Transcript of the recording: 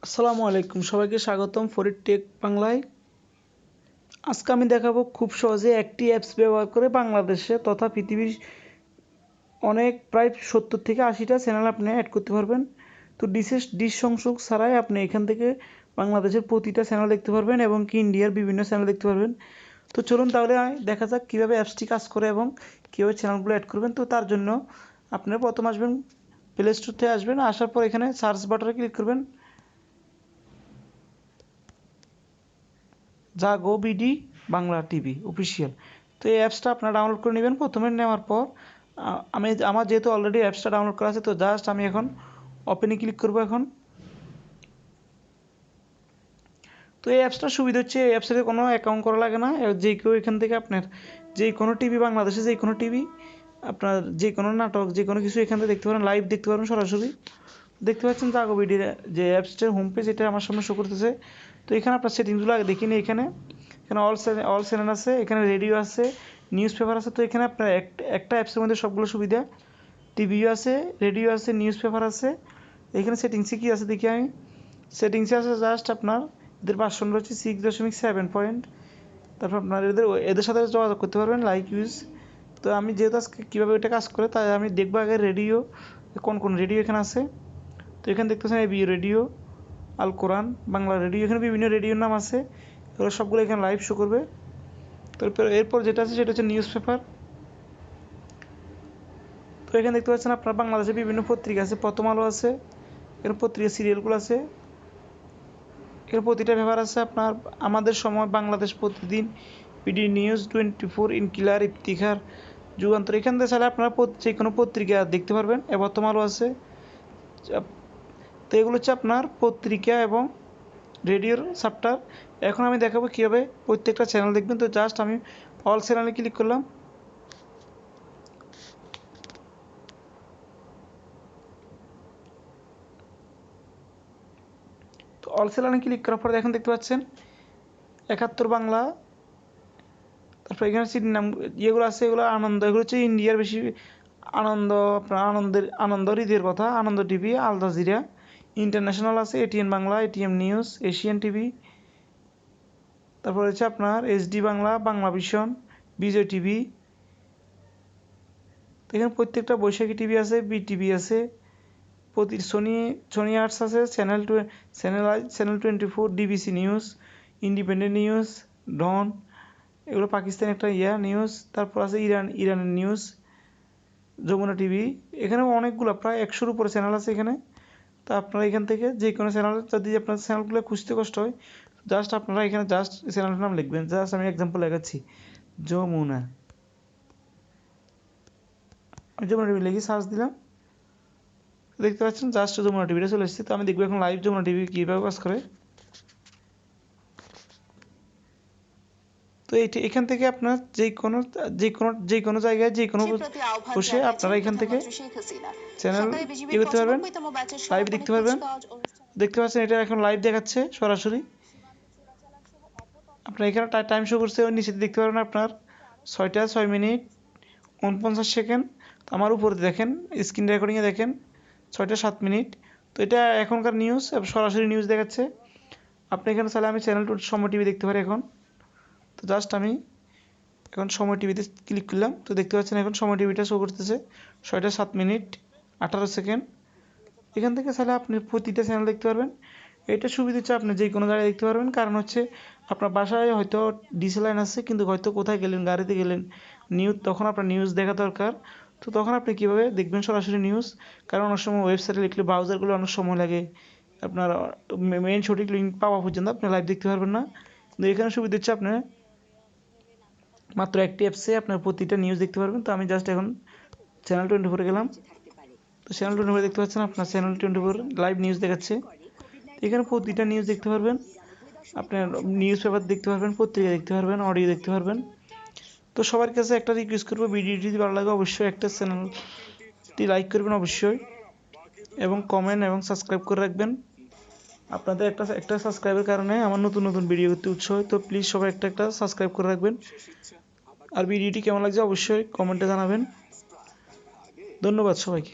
আসসালামু আলাইকুম, সবাইকে স্বাগতম ফরিদ টেক বাংলায়। আজকে আমি দেখাবো খুব সহজে একটি অ্যাপস ব্যবহার করে বাংলাদেশে তথা পৃথিবীর প্রায় 70 থেকে 80টা চ্যানেল আপনি অ্যাড করতে পারবেন। তো ডিশ সংযোগ ছাড়াই আপনি এখান থেকে বাংলাদেশের প্রতিটা চ্যানেল দেখতে পারবেন এবং কি ইন্ডিয়ার বিভিন্ন চ্যানেল দেখতে পারবেন। তো চলুন তাহলে দেখা যাক কীভাবে অ্যাপসটি কাজ করে এবং কীভাবে চ্যানেলগুলো অ্যাড করবেন। তো তার জন্য আপনারা প্রথম আসবেন, প্লে স্টোর থেকে আসবেন, আসার পর এখানে সার্চ বাটনে ক্লিক করবেন, জাগো বিডি বাংলা টিভি অফিসিয়াল। তো এই অ্যাপসটা আপনারা ডাউনলোড করে নেবেন। প্রথমে নেওয়ার পর আমার যেহেতু অলরেডি অ্যাপসটা ডাউনলোড করা আছে, তো জাস্ট আমি এখন ওপেনে ক্লিক করব। এখন তো এই অ্যাপসটার সুবিধা হচ্ছে এই অ্যাপসে কোনো অ্যাকাউন্ট করা লাগে না। যে কেউ এখান থেকে আপনার যে কোনো টিভি, বাংলাদেশে যে কোনো টিভি, আপনার যে কোনো নাটক, যে কোনো কিছু এখান থেকে দেখতে পারেন, লাইভ দেখতে পারেন সরাসরি। দেখতে পাচ্ছেন জাগো বিডির যে অ্যাপসটার হোম পেজ, এটা আমার সামনে শো করতেছে। তো এখানে আপনার সেটিংসগুলো আগে দেখিনি। এখানে অল চ্যানেল আছে, এখানে রেডিও আছে, নিউজ পেপার আছে। তো এখানে আপনার একটা অ্যাপসের মধ্যে সবগুলো সুবিধা, টিভিও আছে, রেডিও আছে, নিউজ পেপার আছে। এখানে সেটিংসে কী আছে দেখি আমি। সেটিংসে আছে জাস্ট আপনার এদের ভার্সন রয়েছে 6.7 তারপর আপনার এদের সাথে যোগাযোগ করতে পারবেন, লাইক ইউজ। তো আমি যেহেতু আজকে কীভাবে এটা কাজ করে তাই আমি দেখবো আগে রেডিও, কোন রেডিও এখানে আছে। তো এখানে দেখতেছেন এবি রেডিও, আল কোরআন, বাংলা রেডিও, এখানে বিভিন্ন রেডিওর নাম আছে। এগুলো সবগুলো এখানে লাইভ শো করবে। তারপর এরপর যেটা আছে সেটা হচ্ছে নিউজ পেপার। তো এখানে দেখতে পাচ্ছেন আপনার বাংলাদেশে বিভিন্ন পত্রিকা আছে, প্রথম আলো আছে, এর পত্রিকা সিরিয়ালগুলো আছে, এর প্রতিটা পেপার আছে আপনার আমাদের সময়, বাংলাদেশ প্রতিদিন, বিডি নিউজ 24, ইনকিলার, ইফতিখার, যুগান্তর। এখান থেকে চাইলে আপনারা যে কোনো পত্রিকা দেখতে পারবেন। প্রথম আলো আছে। তো এগুলো হচ্ছে আপনার পত্রিকা এবং রেডিওর চ্যাপ্টার। এখন আমি দেখাবো কীভাবে প্রত্যেকটা চ্যানেল দেখবেন। তো জাস্ট আমি অল চ্যানেলে ক্লিক করলাম। তো অল চ্যানেলে ক্লিক করার পরে এখন দেখতে পাচ্ছেন 71 বাংলা, তারপর এখানে সিটির নাম যেগুলো আছে এগুলো আনন্দ, এগুলো হচ্ছে ইন্ডিয়ার বেশি আনন্দ, আপনার আনন্দ হৃদয়ের কথা, আনন্দ টিভি, আল জাজিরা। ইন্টারন্যাশনাল আছে ATN Bangla, ATN news, Asian TV. তারপর হচ্ছে আপনার SD Bangla, Bangla vision, Bijoy TV. এখানে প্রত্যেকটা বৈশাখী টিভি আছে, বিটিভি আছে, সোনি আর্টস আছে, channel 24, DBC news, independent news, Dawn, এগুলো পাকিস্তান একটা নিউজ। তারপর আছে ইরানের নিউজ, যমুনা টিভি। এখানে অনেকগুলো প্রায় 100-র উপরে চ্যানেল আছে এখানে। তো আপনারা এখান থেকে যে কোনো চ্যানেল, যদি আপনার চ্যানেলগুলো খুঁজতে কষ্ট হয়, জাস্ট আপনারা এখানে জাস্ট চ্যানেলটার নাম লিখবেন। জাস্ট আমি এক্সাম্পল লেখাচ্ছি, যমুনা টিভি লিখে সার্চ দিলাম। দেখতে পাচ্ছেন জাস্ট যমুনা টিভিটা চলে এসেছে। তো আমি দেখবো এখন লাইভ যমুনা টিভি কীভাবে কাজ করে। তো এখান থেকে আপনার যে কোনো জায়গায় যে কোনো বসে আপনারা এখান থেকে চ্যানেল করতে পারবেন, লাইভ দেখতে পারবেন। দেখতে পাচ্ছেন এটা এখন লাইভ দেখাচ্ছে সরাসরি। আপনার এখানে টাইম শো করছে, ওই নিচে দেখতে পারবেন আপনার 6টা 6 মিনিট 49 সেকেন্ড। তো আমার উপরে দেখেন, স্ক্রিন রেকর্ডিংয়ে দেখেন 6টা 7 মিনিট। তো এটা এখনকার নিউজ, সরাসরি নিউজ দেখাচ্ছে। আপনি এখানে চাইলে আমি চ্যানেল সময় টিভি দেখতে পারি এখন। তো জাস্ট আমি এখন সময় টিভিতে ক্লিক করলাম। তো দেখতে পাচ্ছেন এখন সময় টিভিটা শো করতেছে 6টা 7 মিনিট 18 সেকেন্ড। এখান থেকে চাইলে আপনি প্রতিটা চ্যানেল দেখতে পারবেন। এটা সুবিধা হচ্ছে আপনি যে কোনো জায়গায় দেখতে পারবেন। কারণ হচ্ছে আপনার বাসায় হয়তো ডিসি লাইন আছে, কিন্তু হয়তো কোথায় গেলেন, গাড়িতে গেলেন, তখন আপনার নিউজ দেখা দরকার। তো তখন আপনি কীভাবে দেখবেন সরাসরি নিউজ? কারণ অনেক সময় ওয়েবসাইটে লিখলে ব্রাউজারগুলো অনেক সময় লাগে, আপনার মেইন সঠিক লিঙ্ক পাওয়া পর্যন্ত আপনি লাইভ দেখতে পারবেন না। কিন্তু এখানে সুবিধা হচ্ছে আপনার মাত্র একটি অ্যাপসে আপনার প্রতিটা নিউজ দেখতে পারবেন। তো আমি জাস্ট এখন চ্যানেল 24-এ গেলাম। তো চ্যানেল 24 দেখতে পাচ্ছেন আপনার চ্যানেল 24 লাইভ নিউজ দেখাচ্ছে। এখানে প্রতিটা নিউজ দেখতে পারবেন, আপনার নিউজ পেপার দেখতে পারবেন, পত্রিকা দেখতে পারবেন, অডিও দেখতে পারবেন। তো সবার কাছে একটা রিকোয়েস্ট করবো, ভিডিওটি যদি ভালো লাগে অবশ্যই একটা চ্যানেলটি লাইক করবেন অবশ্যই, এবং কমেন্ট এবং সাবস্ক্রাইব করে রাখবেন। আপনাদের একটা সাবস্ক্রাইবের কারণে আমার নতুন ভিডিও করতে উৎসাহ হয়। তো প্লিজ সবাই একটা সাবস্ক্রাইব করে রাখবেন। আর ভিডিওটি কেমন লাগছে অবশ্যই কমেন্টে জানাবেন। ধন্যবাদ সবাইকে।